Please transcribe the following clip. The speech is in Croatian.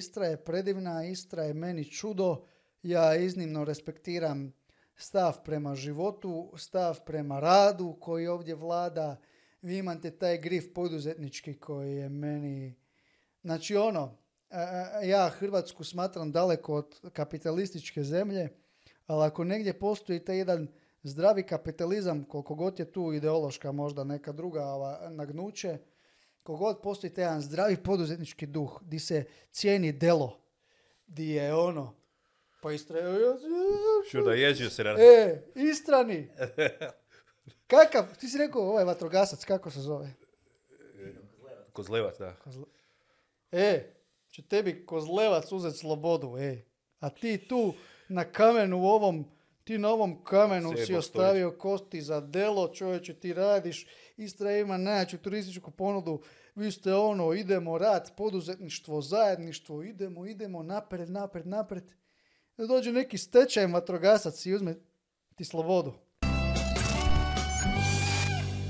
Istra je predivna, Istra je meni čudo. Ja iznimno respektiram stav prema životu, stav prema radu koji ovdje vlada. Vi imate taj grif poduzetnički koji je meni... Znači ja Hrvatsku smatram daleko od kapitalističke zemlje, ali ako negdje postoji taj jedan zdravi kapitalizam, koliko god je tu ideološka možda neka druga nagnuće, koliko god postoji taj jedan zdravi poduzetnički duh, di se cijeni delo, di je pa Istra... Čuda ježio se radi. Istrani! Kakav? Ti si rekao ovaj vatrogasac, kako se zove? Kozlevac, da. Će tebi Kozlevac uzeti slobodu, A ti tu na kamenu ti na ovom kamenu si ostavio kosti za delo, čovječe, ti radiš, Istra ima najjaču turističku ponudu, vi ste idemo rad, poduzetništvo, zajedništvo, idemo, napred. Da dođe neki stečaj vatrogasac i uzme ti slobodu.